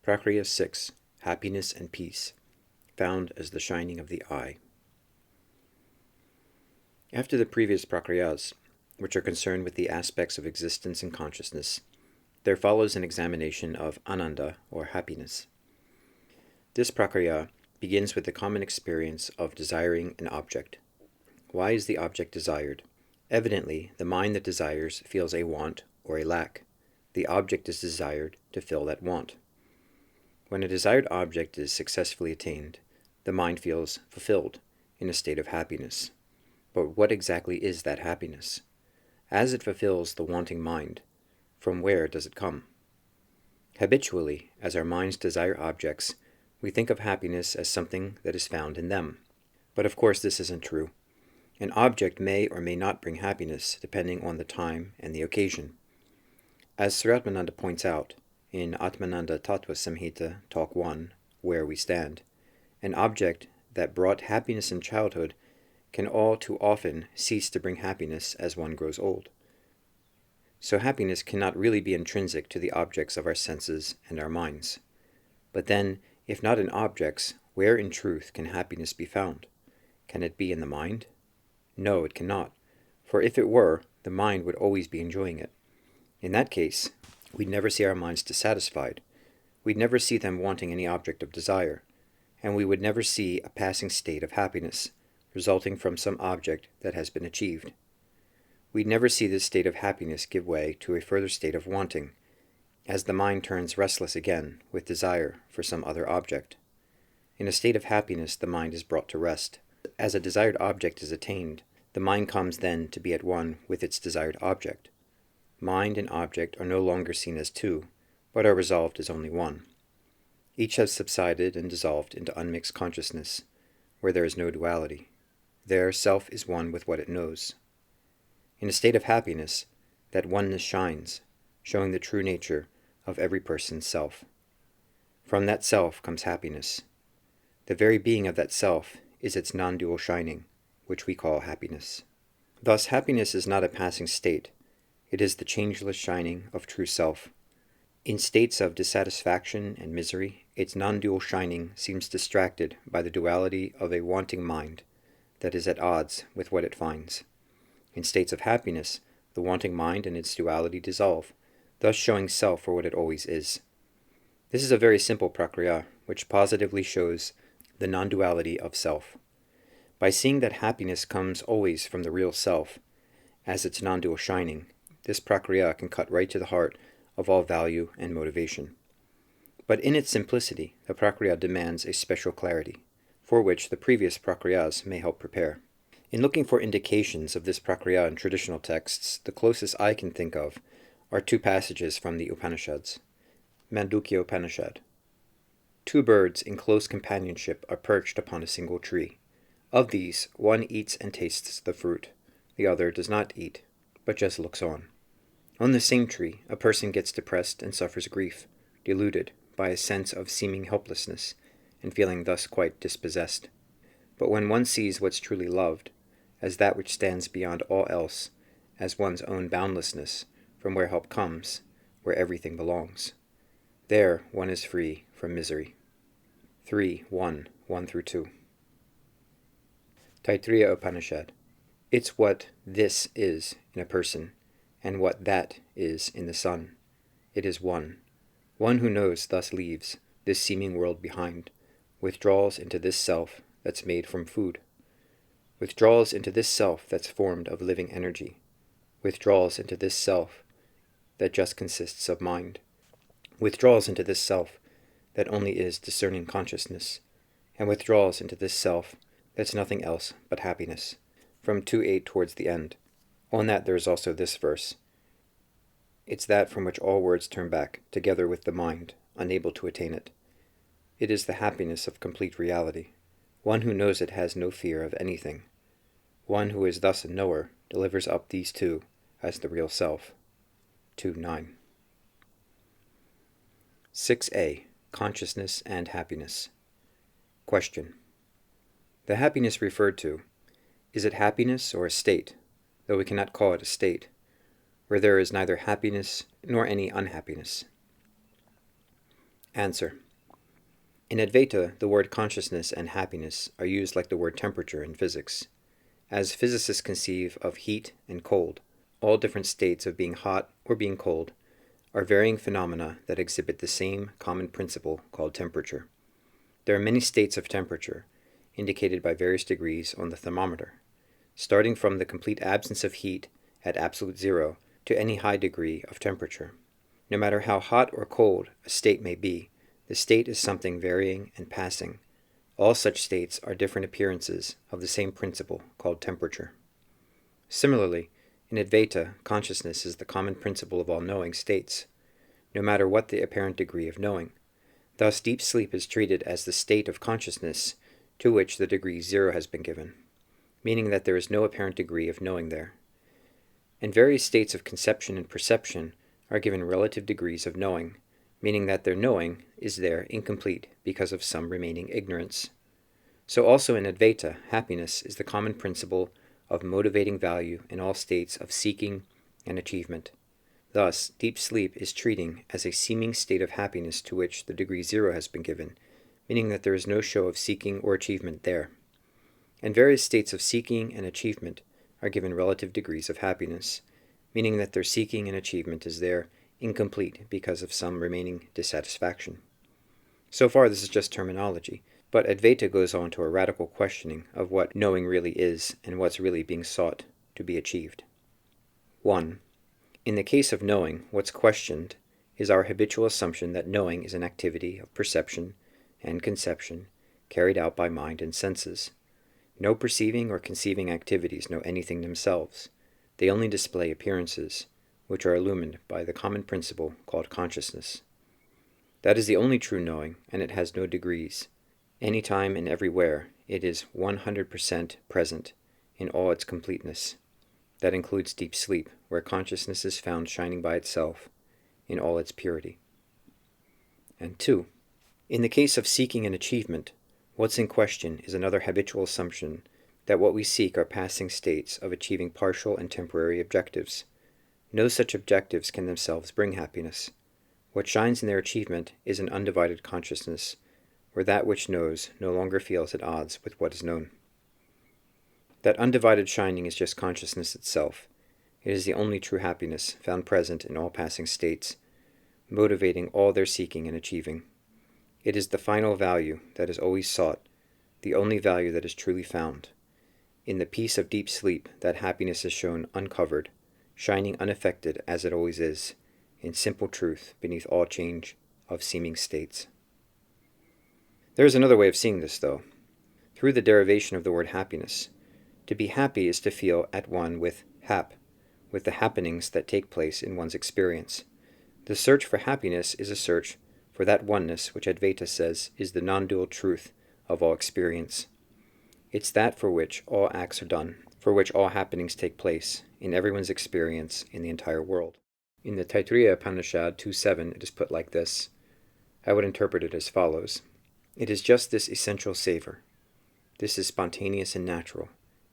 Prakriya 6. Happiness and Peace, found as the shining of the eye. After the previous Prakriyas, which are concerned with the aspects of existence and consciousness, there follows an examination of Ananda, or happiness. This Prakriya begins with the common experience of desiring an object. Why is the object desired? Evidently, the mind that desires feels a want or a lack. The object is desired to fill that want. When a desired object is successfully attained, the mind feels fulfilled, in a state of happiness. But what exactly is that happiness? As it fulfills the wanting mind, from where does it come? Habitually, as our minds desire objects, we think of happiness as something that is found in them. But of course this isn't true. An object may or may not bring happiness, depending on the time and the occasion. As Sri Atmananda points out, in Atmananda Tattva Samhita, Talk 1, Where We Stand, an object that brought happiness in childhood can all too often cease to bring happiness as one grows old. So happiness cannot really be intrinsic to the objects of our senses and our minds. But then, if not in objects, where in truth can happiness be found? Can it be in the mind? No, it cannot, for if it were, the mind would always be enjoying it. In that case, we'd never see our minds dissatisfied, we'd never see them wanting any object of desire, and we would never see a passing state of happiness, resulting from some object that has been achieved. We'd never see this state of happiness give way to a further state of wanting, as the mind turns restless again with desire for some other object. In a state of happiness, the mind is brought to rest. As a desired object is attained, the mind comes then to be at one with its desired object. Mind and object are no longer seen as two, but are resolved as only one. Each has subsided and dissolved into unmixed consciousness, where there is no duality. There, self is one with what it knows. In a state of happiness, that oneness shines, showing the true nature of every person's self. From that self comes happiness. The very being of that self is its non-dual shining, which we call happiness. Thus, happiness is not a passing state. It is the changeless shining of true self. In states of dissatisfaction and misery, its non-dual shining seems distracted by the duality of a wanting mind that is at odds with what it finds. In states of happiness, the wanting mind and its duality dissolve, thus showing self for what it always is. This is a very simple Prakriya, which positively shows the non-duality of self. By seeing that happiness comes always from the real self, as its non-dual shining, this Prakriya can cut right to the heart of all value and motivation. But in its simplicity, the Prakriya demands a special clarity, for which the previous Prakriyas may help prepare. In looking for indications of this Prakriya in traditional texts, the closest I can think of are two passages from the Upanishads. Mandukya Upanishad. Two birds in close companionship are perched upon a single tree. Of these, one eats and tastes the fruit, the other does not eat, but just looks on. On the same tree, a person gets depressed and suffers grief, deluded by a sense of seeming helplessness, and feeling thus quite dispossessed. But when one sees what's truly loved, as that which stands beyond all else, as one's own boundlessness, from where help comes, where everything belongs, there one is free from misery. 3:1-1-2. Taittiriya Upanishad. It's what this is in a person, and what that is in the sun. It is one. One who knows thus leaves this seeming world behind, withdraws into this self that's made from food, withdraws into this self that's formed of living energy, withdraws into this self that just consists of mind, withdraws into this self that only is discerning consciousness, and withdraws into this self that's nothing else but happiness. From 2:8 towards the end. On that there is also this verse. It's that from which all words turn back, together with the mind, unable to attain it. It is the happiness of complete reality. One who knows it has no fear of anything. One who is thus a knower delivers up these two as the real self. 2:9. 6a. Consciousness and happiness. Question. The happiness referred to, is it happiness or a state, though we cannot call it a state, where there is neither happiness nor any unhappiness? Answer. In Advaita, the word consciousness and happiness are used like the word temperature in physics. As physicists conceive of heat and cold, all different states of being hot or being cold are varying phenomena that exhibit the same common principle called temperature. There are many states of temperature, indicated by various degrees on the thermometer, starting from the complete absence of heat at absolute zero to any high degree of temperature. No matter how hot or cold a state may be, the state is something varying and passing. All such states are different appearances of the same principle called temperature. Similarly, in Advaita, consciousness is the common principle of all knowing states, no matter what the apparent degree of knowing. Thus, deep sleep is treated as the state of consciousness to which the degree zero has been given, meaning that there is no apparent degree of knowing there. And various states of conception and perception are given relative degrees of knowing, meaning that their knowing is there incomplete because of some remaining ignorance. So also in Advaita, happiness is the common principle of motivating value in all states of seeking and achievement. Thus, deep sleep is treating as a seeming state of happiness to which the degree zero has been given, meaning that there is no show of seeking or achievement there. And various states of seeking and achievement are given relative degrees of happiness, meaning that their seeking and achievement is there incomplete because of some remaining dissatisfaction. So far, this is just terminology, but Advaita goes on to a radical questioning of what knowing really is and what's really being sought to be achieved. 1. In the case of knowing, what's questioned is our habitual assumption that knowing is an activity of perception and conception carried out by mind and senses. No perceiving or conceiving activities know anything themselves. They only display appearances, which are illumined by the common principle called consciousness. That is the only true knowing, and it has no degrees. Anytime and everywhere, it is 100% present in all its completeness. That includes deep sleep, where consciousness is found shining by itself in all its purity. And 2. In the case of seeking an achievement, what's in question is another habitual assumption that what we seek are passing states of achieving partial and temporary objectives. No such objectives can themselves bring happiness. What shines in their achievement is an undivided consciousness, where that which knows no longer feels at odds with what is known. That undivided shining is just consciousness itself. It is the only true happiness found present in all passing states, motivating all their seeking and achieving. It is the final value that is always sought, the only value that is truly found. In the peace of deep sleep, that happiness is shown uncovered, shining unaffected as it always is, in simple truth beneath all change of seeming states. There is another way of seeing this, though, through the derivation of the word happiness. To be happy is to feel at one with hap, with the happenings that take place in one's experience. The search for happiness is a search for that oneness which Advaita says is the non-dual truth of all experience. It's that for which all acts are done, for which all happenings take place, in everyone's experience in the entire world. In the Taittiriya Upanishad 2.7, it is put like this. I would interpret it as follows. It is just this essential savor. This is spontaneous and natural.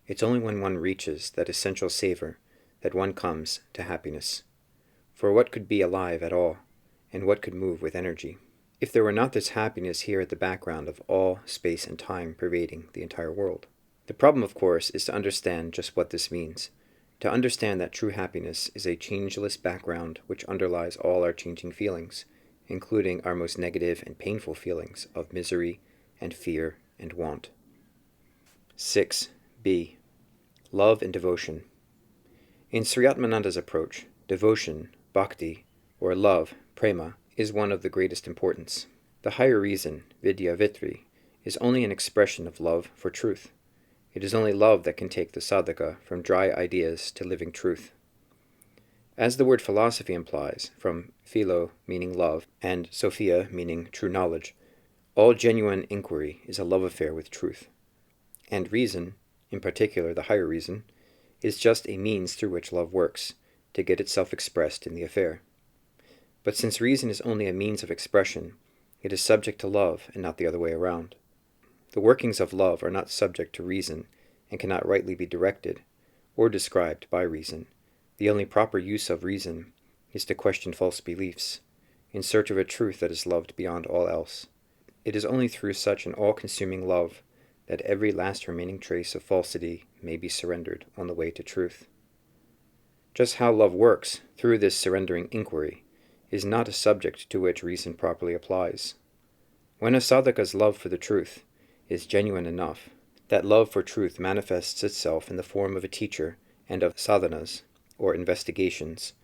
It's only when one reaches that essential savor that one comes to happiness. For what could be alive at all, and what could move with energy, if there were not this happiness here at the background of all space and time pervading the entire world? The problem, of course, is to understand just what this means. To understand that true happiness is a changeless background which underlies all our changing feelings, including our most negative and painful feelings of misery and fear and want. 6b. Love and devotion. In Sri Atmananda's approach, devotion, bhakti, or love, prema, is one of the greatest importance. The higher reason, VIDYA-VRITTI, is only an expression of love for truth. It is only love that can take the sadhaka from dry ideas to living truth. As the word philosophy implies, from philo meaning love, and sophia meaning true knowledge, all genuine inquiry is a love affair with truth. And reason, in particular the higher reason, is just a means through which love works, to get itself expressed in the affair. But since reason is only a means of expression, it is subject to love and not the other way around. The workings of love are not subject to reason and cannot rightly be directed or described by reason. The only proper use of reason is to question false beliefs. in search of a truth that is loved beyond all else. It is only through such an all-consuming love that every last remaining trace of falsity may be surrendered on the way to truth. Just how love works through this surrendering inquiry is not a subject to which reason properly applies. When a sadhaka's love for the truth is genuine enough, that love for truth manifests itself in the form of a teacher and of sadhanas, or investigations,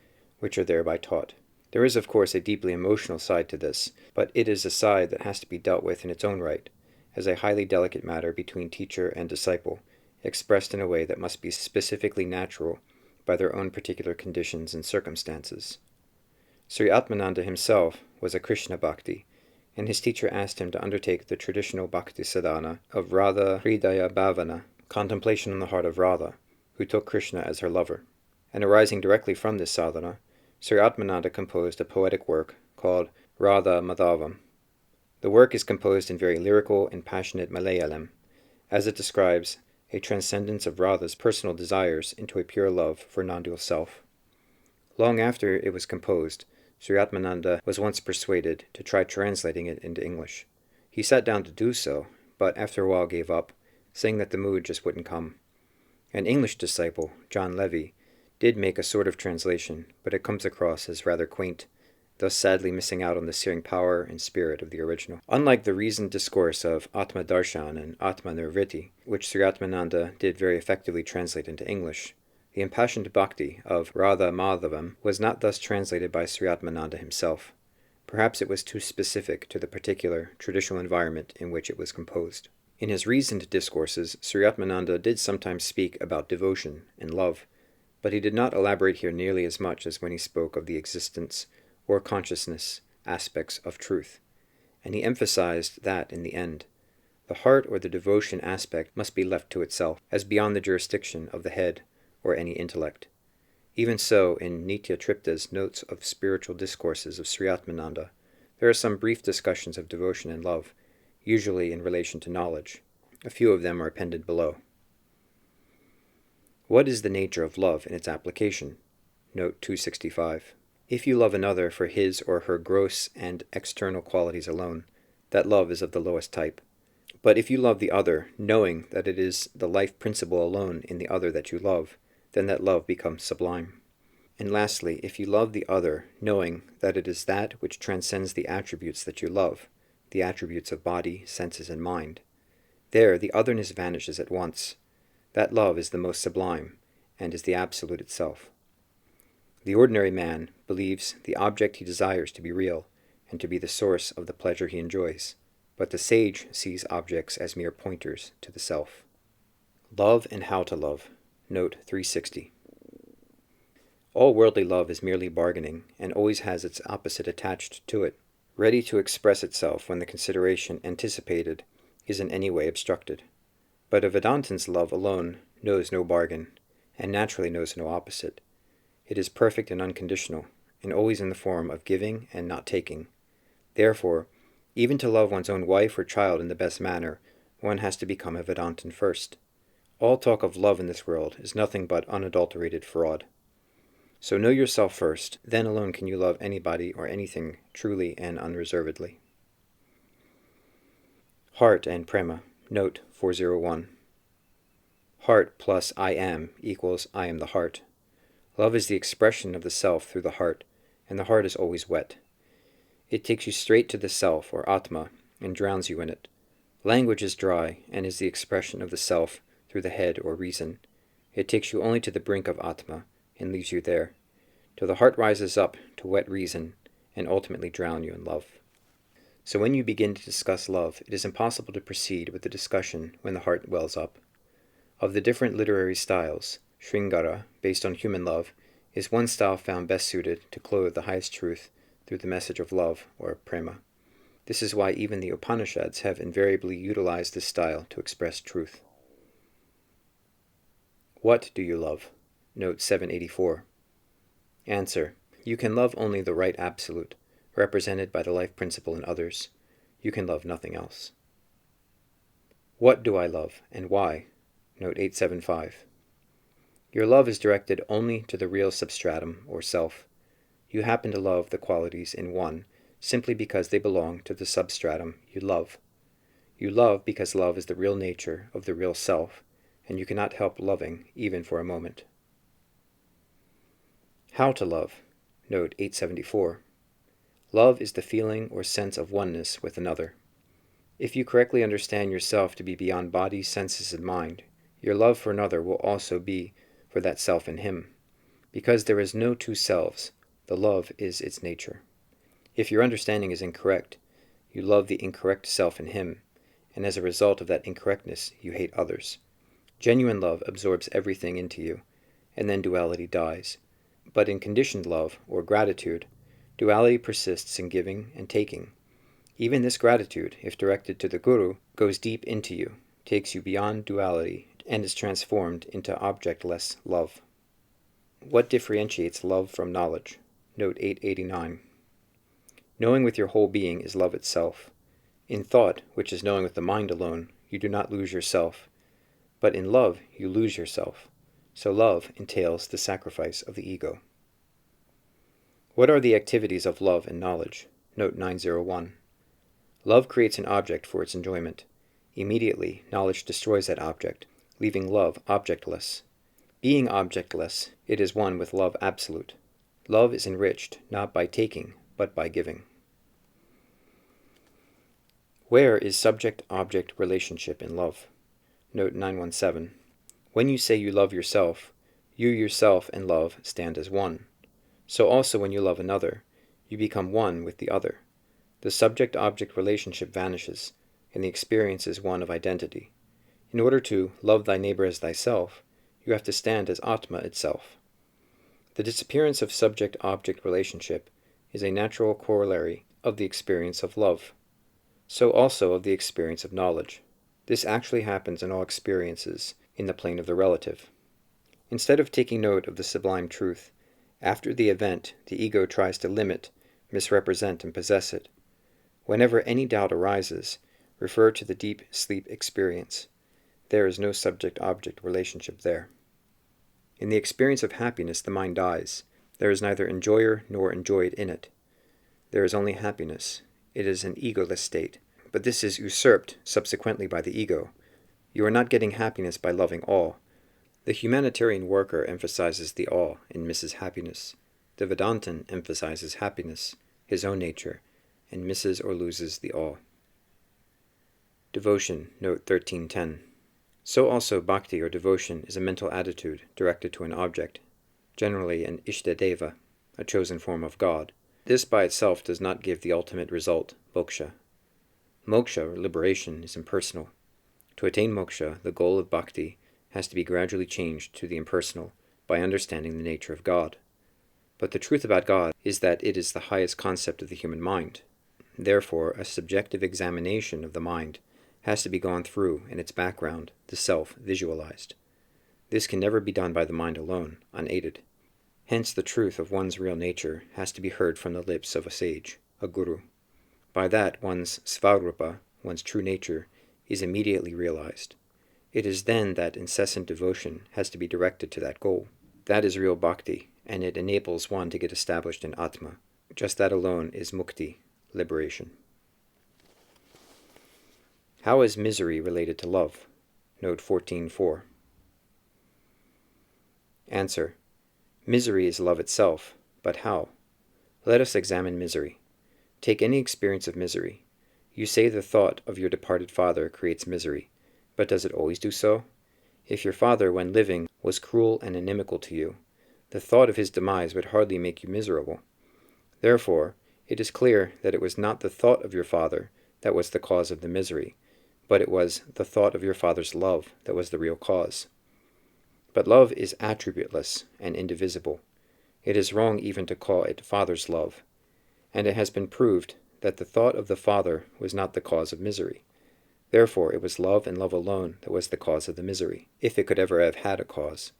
which are thereby taught. There is, of course, a deeply emotional side to this, but it is a side that has to be dealt with in its own right, as a highly delicate matter between teacher and disciple, expressed in a way that must be specifically natural by their own particular conditions and circumstances. Sri Atmananda himself was a Krishna Bhakti, and his teacher asked him to undertake the traditional Bhakti sadhana of Radha Hridaya Bhavana, contemplation on the heart of Radha, who took Krishna as her lover. And arising directly from this sadhana, Sri Atmananda composed a poetic work called Radha Madhavam. The work is composed in very lyrical and passionate Malayalam, as it describes a transcendence of Radha's personal desires into a pure love for non-dual self. Long after it was composed, Sri Atmananda was once persuaded to try translating it into English. He sat down to do so, but after a while gave up, saying that the mood just wouldn't come. An English disciple, John Levy, did make a sort of translation, but it comes across as rather quaint, thus sadly missing out on the searing power and spirit of the original. Unlike the reasoned discourse of Atma Darshan and Atma Nirvritti, which Sri Atmananda did very effectively translate into English, the impassioned bhakti of Radha Madhavam was not thus translated by Sri Atmananda himself. Perhaps it was too specific to the particular traditional environment in which it was composed. In his reasoned discourses, Sri Atmananda did sometimes speak about devotion and love, but he did not elaborate here nearly as much as when he spoke of the existence or consciousness aspects of truth, and he emphasized that, in the end, the heart or the devotion aspect must be left to itself, as beyond the jurisdiction of the head or any intellect. Even so, in Nitya Tripta's Notes of Spiritual Discourses of Sri Atmananda, there are some brief discussions of devotion and love, usually in relation to knowledge. A few of them are appended below. What is the nature of love in its application? Note 265. If you love another for his or her gross and external qualities alone, that love is of the lowest type. But if you love the other, knowing that it is the life principle alone in the other that you love, then that love becomes sublime. And lastly, if you love the other, knowing that it is that which transcends the attributes that you love, the attributes of body, senses, and mind, there the otherness vanishes at once. That love is the most sublime, and is the absolute itself. The ordinary man believes the object he desires to be real, and to be the source of the pleasure he enjoys, but the sage sees objects as mere pointers to the self. Love and how to love. Note 360. All worldly love is merely bargaining, and always has its opposite attached to it, ready to express itself when the consideration anticipated is in any way obstructed. But a Vedantan's love alone knows no bargain, and naturally knows no opposite. It is perfect and unconditional, and always in the form of giving and not taking. Therefore, even to love one's own wife or child in the best manner, one has to become a Vedantan first. All talk of love in this world is nothing but unadulterated fraud. So know yourself first, then alone can you love anybody or anything truly and unreservedly. Heart and Prema. Note 401. Heart plus I am equals I am the heart. Love is the expression of the self through the heart, and the heart is always wet. It takes you straight to the self, or Atma, and drowns you in it. Language is dry, and is the expression of the self through the head or reason. It takes you only to the brink of Atma, and leaves you there, till the heart rises up to wet reason, and ultimately drown you in love. So when you begin to discuss love, it is impossible to proceed with the discussion when the heart wells up. Of the different literary styles, Sringara, based on human love, is one style found best suited to clothe the highest truth through the message of love, or prema. This is why even the Upanishads have invariably utilized this style to express truth. What do you love? Note 784. Answer. You can love only the right absolute, represented by the life principle in others. You can love nothing else. What do I love, and why? Note 875. Your love is directed only to the real substratum, or self. You happen to love the qualities in one, simply because they belong to the substratum you love. You love because love is the real nature of the real self, and you cannot help loving even for a moment. How to love? Note 874. Love is the feeling or sense of oneness with another. If you correctly understand yourself to be beyond body, senses, and mind, your love for another will also be for that self in him. Because there is no two selves, the love is its nature. If your understanding is incorrect, you love the incorrect self in him, and as a result of that incorrectness, you hate others. Genuine love absorbs everything into you, and then duality dies. But in conditioned love, or gratitude, duality persists in giving and taking. Even this gratitude, if directed to the Guru, goes deep into you, takes you beyond duality, and is transformed into objectless love. What differentiates love from knowledge? Note 889. Knowing with your whole being is love itself. In thought, which is knowing with the mind alone, you do not lose yourself. But in love, you lose yourself. So love entails the sacrifice of the ego. What are the activities of love and knowledge? Note 901. Love creates an object for its enjoyment. Immediately, knowledge destroys that object, leaving love objectless. Being objectless, it is one with love absolute. Love is enriched not by taking, but by giving. Where is subject-object relationship in love? Note 917. When you say you love yourself, you yourself and love stand as one. So also when you love another, you become one with the other. The subject-object relationship vanishes, and the experience is one of identity. In order to love thy neighbor as thyself, you have to stand as Atma itself. The disappearance of subject-object relationship is a natural corollary of the experience of love. So also of the experience of knowledge. This actually happens in all experiences in the plane of the relative. Instead of taking note of the sublime truth, after the event, the ego tries to limit, misrepresent, and possess it. Whenever any doubt arises, refer to the deep sleep experience. There is no subject-object relationship there. In the experience of happiness, the mind dies. There is neither enjoyer nor enjoyed in it. There is only happiness. It is an egoless state, but this is usurped subsequently by the ego. You are not getting happiness by loving all. The humanitarian worker emphasizes the all and misses happiness. The Vedantin emphasizes happiness, his own nature, and misses or loses the all. Devotion, note 1310. So also bhakti or devotion is a mental attitude directed to an object, generally an Ishtadeva, a chosen form of God. This by itself does not give the ultimate result, moksha. Moksha, or liberation, is impersonal. To attain moksha, the goal of bhakti has to be gradually changed to the impersonal by understanding the nature of God. But the truth about God is that it is the highest concept of the human mind. Therefore, a subjective examination of the mind has to be gone through and its background, the self, visualized. This can never be done by the mind alone, unaided. Hence the truth of one's real nature has to be heard from the lips of a sage, a guru. By that, one's svarupa, one's true nature, is immediately realized. It is then that incessant devotion has to be directed to that goal. That is real bhakti, and it enables one to get established in Atma. Just that alone is mukti, liberation. How is misery related to love? Note 14.4. Answer. Misery is love itself, but how? Let us examine misery. Take any experience of misery. You say the thought of your departed father creates misery, but does it always do so? If your father, when living, was cruel and inimical to you, the thought of his demise would hardly make you miserable. Therefore, it is clear that it was not the thought of your father that was the cause of the misery, but it was the thought of your father's love that was the real cause. But love is attributeless and indivisible. It is wrong even to call it father's love, and it has been proved that the thought of the father was not the cause of misery. Therefore, it was love and love alone that was the cause of the misery, if it could ever have had a cause.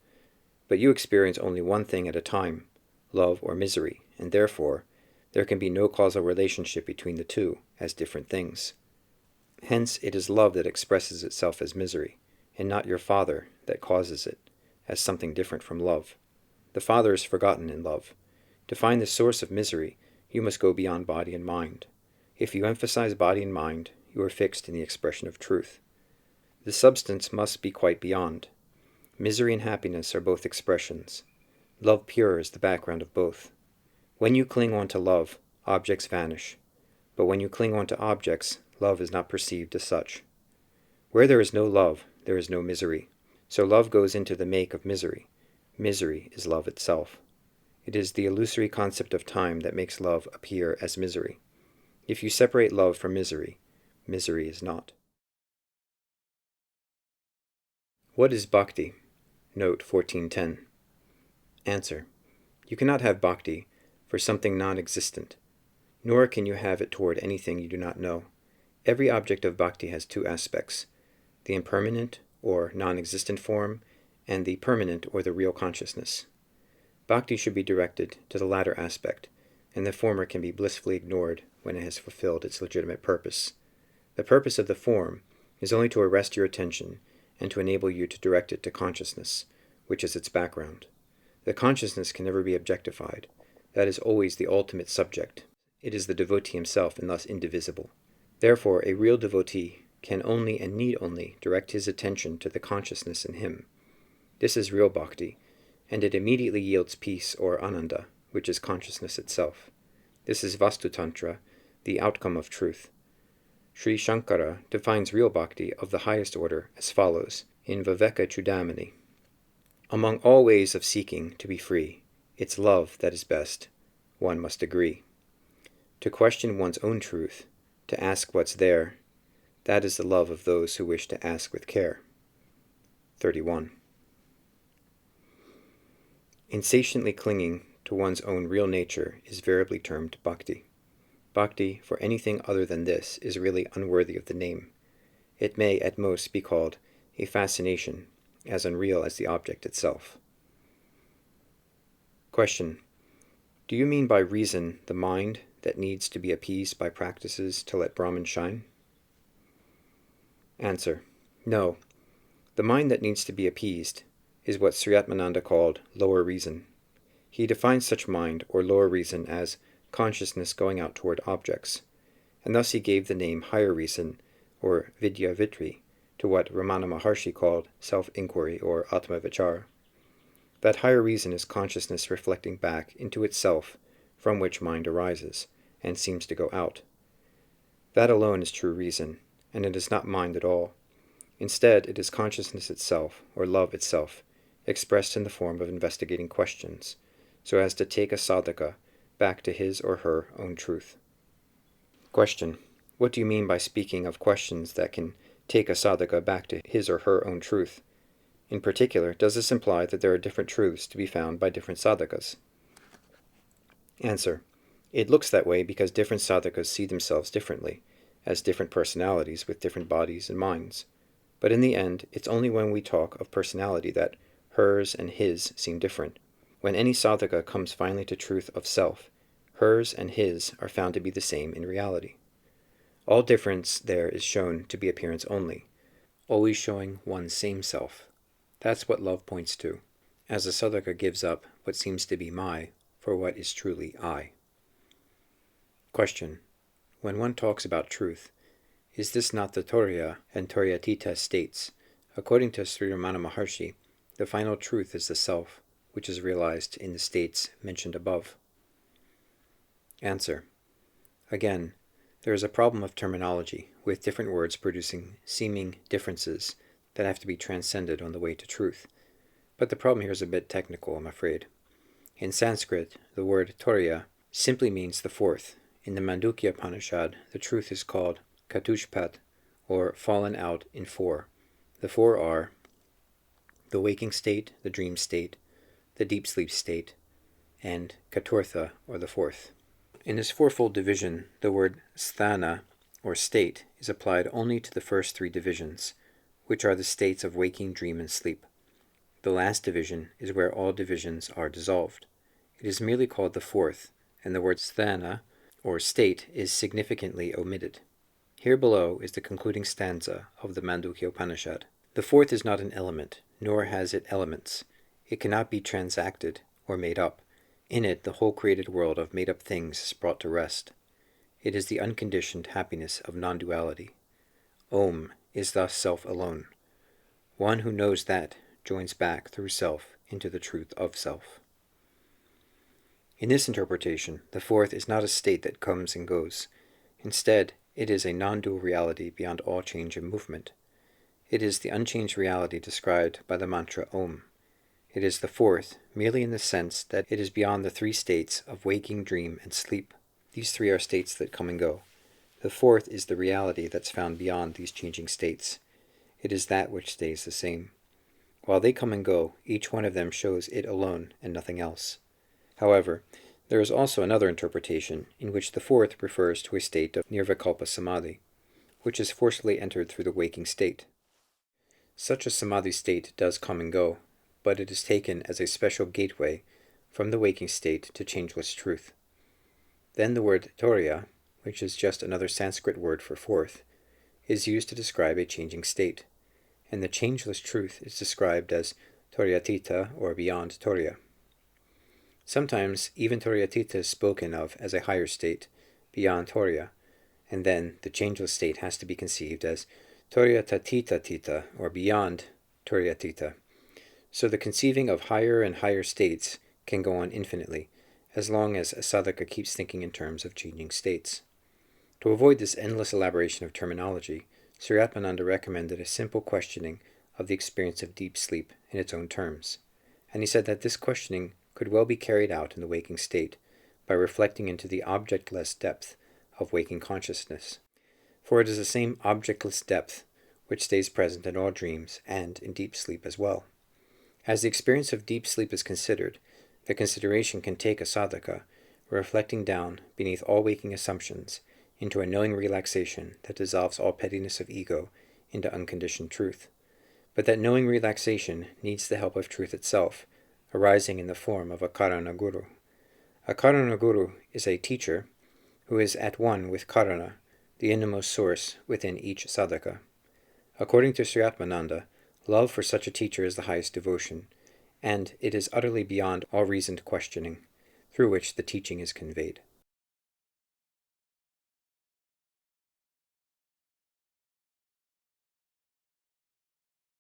But you experience only one thing at a time, love or misery, and therefore, there can be no causal relationship between the two as different things. Hence, it is love that expresses itself as misery, and not your father that causes it, as something different from love. The father is forgotten in love. To find the source of misery, you must go beyond body and mind. If you emphasize body and mind, you are fixed in the expression of truth. The substance must be quite beyond. Misery and happiness are both expressions. Love pure is the background of both. When you cling on to love, objects vanish. But when you cling on to objects, love is not perceived as such. Where there is no love, there is no misery. So love goes into the make of misery. Misery is love itself. It is the illusory concept of time that makes love appear as misery. If you separate love from misery, misery is not. What is Bhakti? Note 1410. Answer. You cannot have Bhakti for something non-existent, nor can you have it toward anything you do not know. Every object of Bhakti has two aspects, the impermanent or non-existent form, and the permanent or the real consciousness. Bhakti should be directed to the latter aspect, and the former can be blissfully ignored when it has fulfilled its legitimate purpose. The purpose of the form is only to arrest your attention and to enable you to direct it to consciousness, which is its background. The consciousness can never be objectified. That is always the ultimate subject. It is the devotee himself and thus indivisible. Therefore, a real devotee can only and need only direct his attention to the consciousness in him. This is real bhakti, and it immediately yields peace or ananda, which is consciousness itself. This is Vastu-tantra, the outcome of truth. Sri Shankara defines real bhakti of the highest order as follows in Viveka-Chudamani. Among all ways of seeking to be free, it's love that is best, one must agree. To question one's own truth, to ask what's there, that is the love of those who wish to ask with care. 31. Insatiently clinging to one's own real nature is variably termed bhakti. Bhakti, for anything other than this, is really unworthy of the name. It may at most be called a fascination, as unreal as the object itself. Question. Do you mean by reason the mind that needs to be appeased by practices to let Brahman shine? Answer. No. The mind that needs to be appeased is what Sri Atmananda called lower reason. He defines such mind or lower reason as consciousness going out toward objects, and thus he gave the name higher reason or VIDYA-VRITTI to what Ramana Maharshi called self-inquiry or Atma-vichara. That higher reason is consciousness reflecting back into itself from which mind arises and seems to go out. That alone is true reason, and it is not mind at all. Instead, it is consciousness itself, or love itself, expressed in the form of investigating questions, so as to take a sadhaka back to his or her own truth. Question. What do you mean by speaking of questions that can take a sadhaka back to his or her own truth? In particular, does this imply that there are different truths to be found by different sadhakas? Answer. It looks that way because different sadhakas see themselves differently, as different personalities with different bodies and minds. But in the end, it's only when we talk of personality that hers and his seem different. When any sadhaka comes finally to truth of self, hers and his are found to be the same in reality. All difference there is shown to be appearance only, always showing one's same self. That's what love points to, as the sadhaka gives up what seems to be my for what is truly I. Question. When one talks about truth, is this not the Turiya and Turiyatita states? According to Sri Ramana Maharshi, the final truth is the self, which is realized in the states mentioned above. Answer. Again, there is a problem of terminology, with different words producing seeming differences that have to be transcended on the way to truth. But the problem here is a bit technical, I'm afraid. In Sanskrit, the word Turiya simply means the fourth. In the Mandukya Upanishad, the truth is called Katushpat, or fallen out in four. The four are the waking state, the dream state, the deep sleep state, and Katurtha, or the fourth. In this fourfold division, the word sthana, or state, is applied only to the first three divisions, which are the states of waking, dream, and sleep. The last division is where all divisions are dissolved. It is merely called the fourth, and the word sthana, or state, is significantly omitted. Here below is the concluding stanza of the Mandukya Upanishad. The fourth is not an element, nor has it elements. It cannot be transacted or made up. In it, the whole created world of made-up things is brought to rest. It is the unconditioned happiness of non-duality. Om is thus self alone. One who knows that joins back through self into the truth of self. In this interpretation, the fourth is not a state that comes and goes. Instead, it is a non-dual reality beyond all change and movement. It is the unchanged reality described by the mantra Om. It is the fourth, merely in the sense that it is beyond the three states of waking, dream, and sleep. These three are states that come and go. The fourth is the reality that's found beyond these changing states. It is that which stays the same. While they come and go, each one of them shows it alone and nothing else. However, there is also another interpretation in which the fourth refers to a state of nirvikalpa samadhi, which is forcibly entered through the waking state. Such a samadhi state does come and go, but it is taken as a special gateway from the waking state to changeless truth. Then the word turiya, which is just another Sanskrit word for fourth, is used to describe a changing state, and the changeless truth is described as turiyatita or beyond turiya. Sometimes even turiyatita is spoken of as a higher state, beyond turiya, and then the changeless state has to be conceived as turiyatatita or beyond turiyatita. So the conceiving of higher and higher states can go on infinitely, as long as a sadhaka keeps thinking in terms of changing states. To avoid this endless elaboration of terminology, Sri Atmananda recommended a simple questioning of the experience of deep sleep in its own terms, and he said that this questioning could well be carried out in the waking state by reflecting into the objectless depth of waking consciousness, for it is the same objectless depth which stays present in all dreams and in deep sleep as well. As the experience of deep sleep is considered, the consideration can take a sadhaka, reflecting down beneath all waking assumptions into a knowing relaxation that dissolves all pettiness of ego into unconditioned truth. But that knowing relaxation needs the help of truth itself, arising in the form of a karana guru. A karana guru is a teacher who is at one with karana, the innermost source within each sadhaka. According to Sri Atmananda, love for such a teacher is the highest devotion, and it is utterly beyond all reasoned questioning, through which the teaching is conveyed.